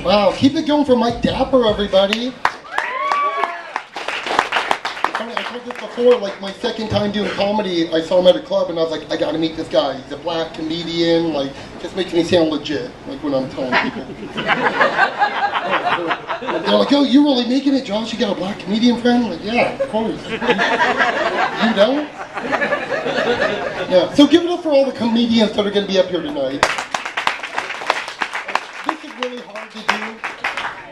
Wow, keep it going for Mike Dapper, everybody. I told this before, like my second time doing comedy, I saw him at a club and I was like, I gotta meet this guy. He's a black comedian, like, just makes me sound legit, like when I'm telling people. They're like, oh, you really making it, Josh? You got a black comedian friend? I'm like, yeah, of course. You don't? Yeah, so give it up for all the comedians that are gonna be up here tonight. This is really hard to do.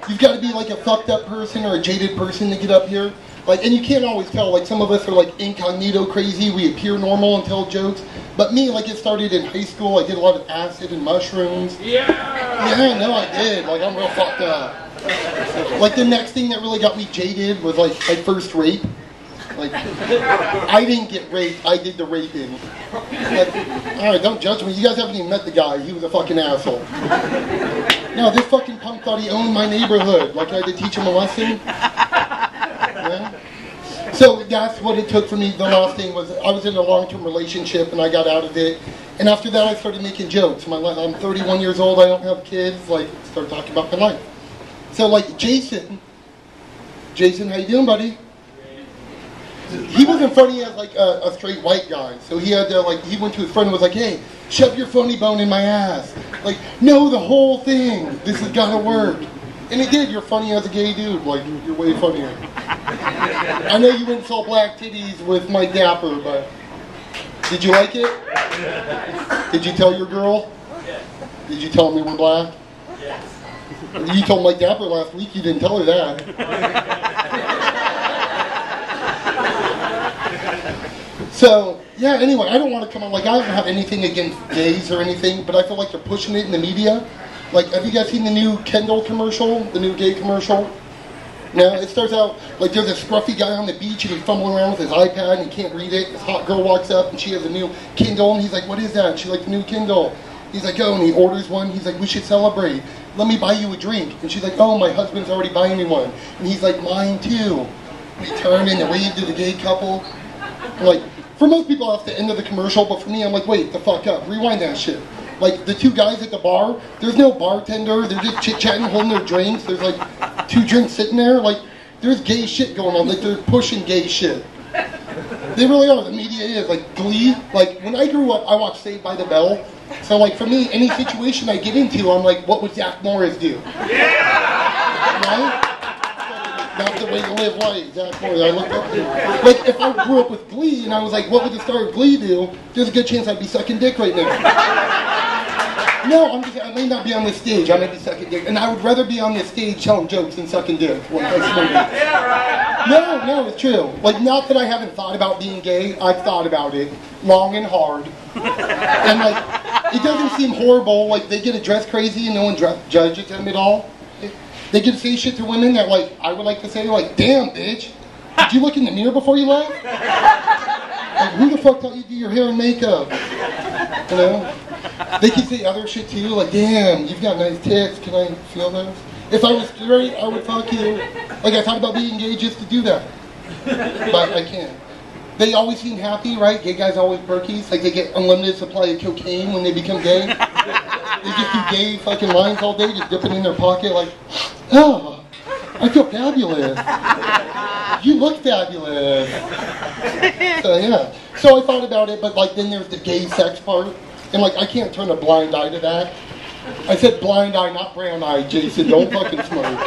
You've got to be like a fucked up person or a jaded person to get up here. Like, and you can't always tell. Like, some of us are like incognito crazy. We appear normal and tell jokes. But me, like, it started in high school. I did a lot of acid and mushrooms. Yeah! Yeah, no, I did. Like, I'm real fucked up. Like, the next thing that really got me jaded was like my first rape. Like, I didn't get raped. I did the raping. Like, all right, don't judge me. You guys haven't even met the guy. He was a fucking asshole. No, this fucking punk thought he owned my neighborhood. Like I had to teach him a lesson. Yeah? So that's what it took for me. The last thing was I was in a long-term relationship and I got out of it. And after that I started making jokes. I'm 31 years old. I don't have kids. Like, start talking about my life. So like Jason, how you doing, buddy? He wasn't funny as like a straight white guy. So he had to like, he went to his friend and was like, hey, shove your funny bone in my ass. Like, no, the whole thing. This has got to work. And it did. You're funny as a gay dude. Like, you're way funnier. I know you went and saw Black Titties with Mike Dapper, but did you like it? Did you tell your girl? Did you tell me we're black? Yes. You told Mike Dapper last week. You didn't tell her that. So, yeah, anyway, I don't want to come on, like, I don't have anything against gays or anything, but I feel like they're pushing it in the media. Like, have you guys seen the new Kendall commercial, the new gay commercial? No, it starts out, like, there's a scruffy guy on the beach, and he's fumbling around with his iPad, and he can't read it. This hot girl walks up, and she has a new Kindle, and he's like, what is that? And she's like, the new Kindle. He's like, oh, and he orders one. He's like, we should celebrate. Let me buy you a drink. And she's like, oh, my husband's already buying me one. And he's like, mine too. We turn and wave to the gay couple. And like, for most people, that's the end of the commercial, but for me, I'm like, wait, the fuck up. Rewind that shit. Like, the two guys at the bar, there's no bartender. They're just chit-chatting, holding their drinks. There's, like, 2 drinks sitting there. Like, there's gay shit going on. Like, they're pushing gay shit. They really are. The media is. Like, Glee. Like, when I grew up, I watched Saved by the Bell. So, like, for me, any situation I get into, I'm like, what would Zach Morris do? Yeah! Right? That's the way to live life, Zach Morris. I looked up to him. Like, if I grew up with Glee and I was like, what would the star of Glee do? There's a good chance I'd be sucking dick right now. No, I may not be on this stage. I may be sucking dick. And I would rather be on this stage telling jokes than sucking dick. No, it's true. Like, not that I haven't thought about being gay. I've thought about it long and hard. And, like, it doesn't seem horrible. Like, they get dressed crazy and no one judges them at all. They can say shit to women that, like, I would like to say, like, damn, bitch. Did you look in the mirror before you left? Like, who the fuck taught you to do your hair and makeup? You know? They can say other shit to you, like, damn, you've got nice tits. Can I feel those? If I was straight, I would fuck you. Like, I thought about being gay just to do that. But I can't. They always seem happy, right? Gay guys always perkies. Like, they get unlimited supply of cocaine when they become gay. They just do gay fucking lines all day, just dip it in their pocket, like, oh, I feel fabulous. You look fabulous. So, yeah. So I thought about it, but, like, then there's the gay sex part. And, like, I can't turn a blind eye to that. I said blind eye, not brown eye, Jason. Don't fucking smoke.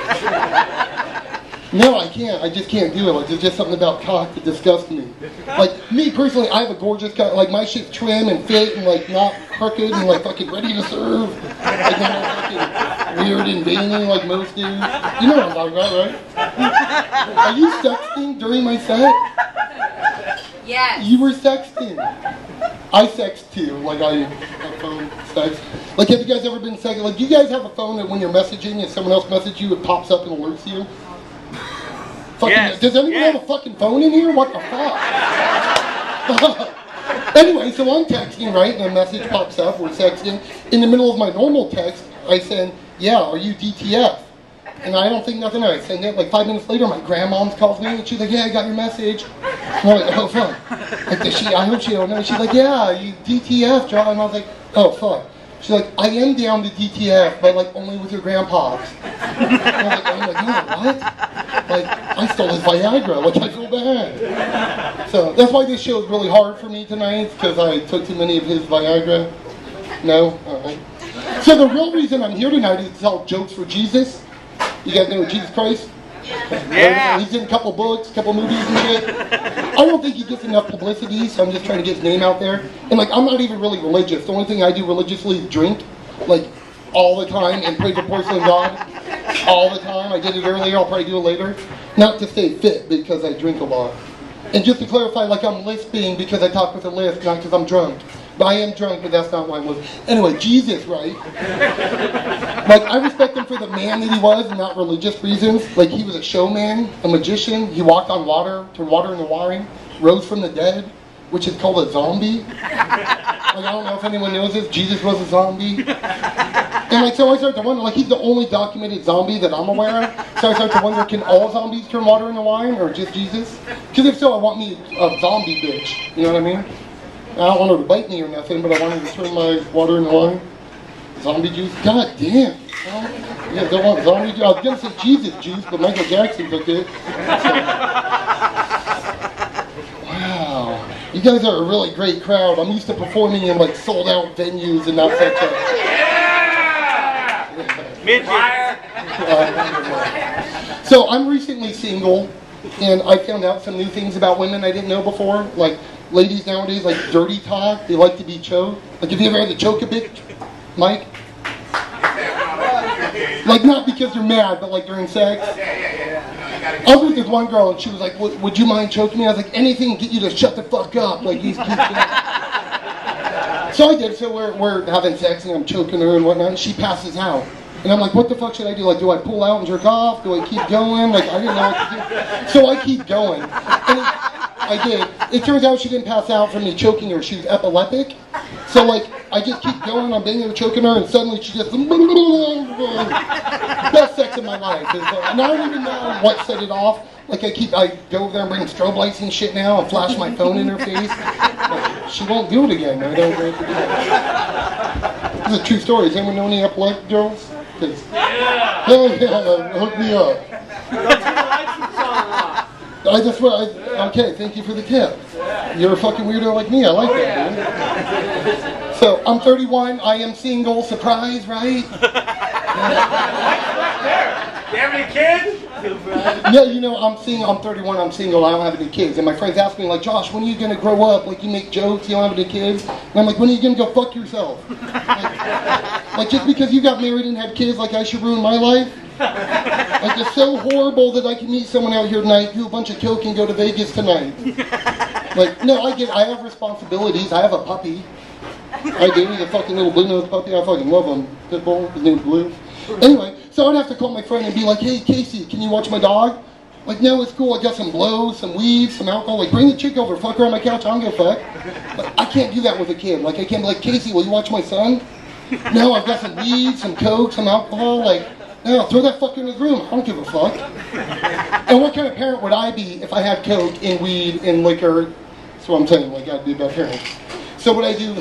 No, I can't. I just can't do it. Like, there's just something about cock that disgusts me. Like, me personally, I have a gorgeous cock. Like, my shit's trim and fit and, like, not crooked and, like, fucking ready to serve. Like, not all fucking weird and veiny like most dudes. You know what I'm talking about, right? Are you sexting during my set? Yes. You were sexting. I sext too. Like, I have phone sex. Like, have you guys ever been sexting? Like, do you guys have a phone that when you're messaging and someone else messages you, it pops up and alerts you? Fucking, yes. Does anyone have a fucking phone in here? What the fuck? Anyway, so I'm texting, right? And a message pops up. We're sexting. In the middle of my normal text, I send, yeah, are you DTF? And I don't think nothing. I send it. Like 5 minutes later, my grandmom calls me. And she's like, yeah, I got your message. And I'm like, oh, fuck. Like, I hope she don't know. She's like, yeah, you DTF, John. And I was like, oh, fuck. She's like, I am down to DTF, but like only with your grandpops. I'm like, oh, what? Like, I stole his Viagra. Like, I feel bad. So that's why this show is really hard for me tonight, because I took too many of his Viagra. No? All right. So the real reason I'm here tonight is to tell jokes for Jesus. You guys know Jesus Christ? Yeah. He's in a couple books, a couple movies and shit. I don't think he gets enough publicity, so I'm just trying to get his name out there. And like, I'm not even really religious. The only thing I do religiously is drink, like all the time, and pray for porcelain God all the time. I did it earlier, I'll probably do it later. Not to stay fit, because I drink a lot. And just to clarify, like I'm lisping because I talk with a lisp, not because I'm drunk. But I am drunk, but that's not why I'm lisping. Anyway, Jesus, right? Like, I respect him for the man that he was, and not religious reasons. Like, he was a showman, a magician. He walked on water, turned water into wine, rose from the dead, which is called a zombie. Like, I don't know if anyone knows this. Jesus was a zombie. And like, so I start to wonder, like, he's the only documented zombie that I'm aware of. So I start to wonder, can all zombies turn water into wine, or just Jesus? Because if so, I want me a zombie bitch. You know what I mean? I don't want her to bite me or nothing, but I want her to turn my water into wine. Zombie juice? God damn. Yeah, don't want zombie juice. I was going to say Jesus juice, but Michael Jackson took it. So. Wow. You guys are a really great crowd. I'm used to performing in like sold out venues and not such a... Yeah. So I'm recently single, and I found out some new things about women I didn't know before. Like, ladies nowadays like dirty talk. They like to be choked. Like, have you ever had to choke a bitch, Mike? Like, not because you're mad, but like during sex. I was with this one girl, and she was like, "Would you mind choking me?" I was like, "Anything to get you to shut the fuck up." Like, these keep So I did. So we're having sex, and I'm choking her and whatnot. And she passes out. And I'm like, what the fuck should I do? Like, do I pull out and jerk off? Do I keep going? Like, I didn't know what to do. So I keep going. And I did. It turns out she didn't pass out from me choking her. She was epileptic. So, like, I just keep going. I'm banging her, choking her, and suddenly she just... Best sex of my life. And I don't even know what set it off. Like, I go over there and bring strobe lights and shit now and flash my phone in her face. Like, she won't do it again. I don't know what to do. This is a true story. Does anyone know any epileptic girls? Yeah. Hell yeah, hook me up. Okay, thank you for the tip. You're a fucking weirdo like me. I like that, dude. So, I'm 31. I am single. Surprise, right? Do you have any kids? Yeah, you know, I'm 31, I'm single, I don't have any kids. And my friends ask me, like, Josh, when are you going to grow up? Like, you make jokes, you don't have any kids. And I'm like, when are you going to go fuck yourself? Like, just because you got married and had kids, like, I should ruin my life? Like, it's so horrible that I can meet someone out here tonight, do a bunch of coke, and go to Vegas tonight. Like, no, I have responsibilities. I have a puppy. I do, he's a fucking little blue-nosed puppy. I fucking love him. Pitbull, his name's Blue. Anyway, so I'd have to call my friend and be like, hey, Casey, can you watch my dog? Like, no, it's cool. I got some blows, some weed, some alcohol. Like, bring the chick over, fuck her on my couch. I don't give a fuck. Like, I can't do that with a kid. Like, I can't be like, Casey, will you watch my son? No, I've got some weed, some coke, some alcohol. Like, no, throw that fucker in his room. I don't give a fuck. And what kind of parent would I be if I had coke and weed and liquor? That's what I'm saying. Like, I'd be a bad parent. So what I do,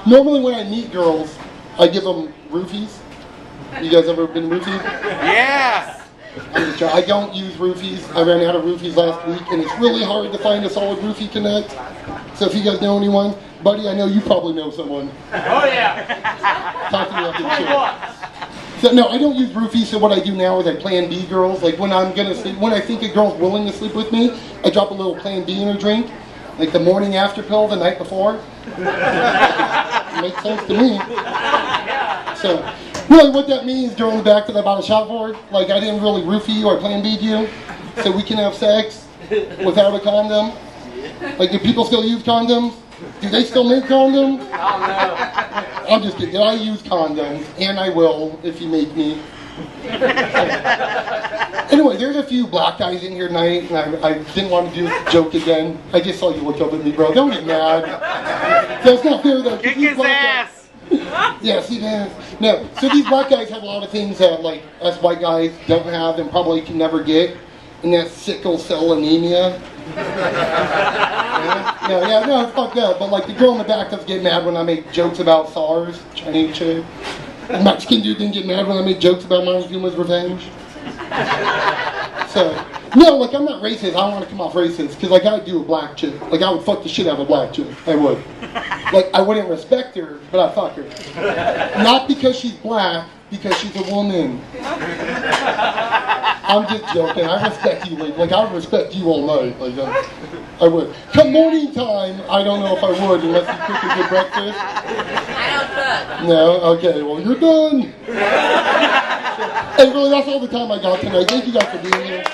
normally when I meet girls, I give them roofies. You guys ever been roofied? Yes! I don't use roofies. I ran out of roofies last week, and it's really hard to find a solid roofie connect. So if you guys know anyone, buddy, I know you probably know someone. Oh yeah! Talk to me after the show. So no, I don't use roofies. So what I do now is I plan B girls. Like when I'm gonna sleep, when I think a girl's willing to sleep with me, I drop a little plan B in her drink, like the morning after pill the night before. Makes sense to me. So. Really, what that means, going back to that bottom shot board, like I didn't really roofie you or plan B you, so we can have sex without a condom. Like, do people still use condoms? Do they still make condoms? I'm just kidding. I use condoms, and I will if you make me. Anyway, there's a few black guys in here tonight, and I didn't want to do this joke again. I just saw you look up at me, bro. Don't get mad. That's not fair, though. Kick his ass! Yes, he does. No, so these black guys have a lot of things that, like, us white guys don't have and probably can never get, and that's sickle cell anemia. Yeah? No, fuck that. But like the girl in the back doesn't get mad when I make jokes about SARS, Chinese chick. The Mexican dude didn't get mad when I made jokes about Montezuma's revenge. So, no, like I'm not racist. I don't want to come off racist because like I do a black chick. Like I would fuck the shit out of a black chick. I would. Like I wouldn't respect her, but I'd fuck her. Not because she's black, because she's a woman. I'm just joking. I respect you, like I would respect you all night. Like I would. Come morning time, I don't know if I would unless you cook a good breakfast. I don't cook. No? Okay, well you're done. Hey, really, that's all the time I got tonight. Thank you guys for being here.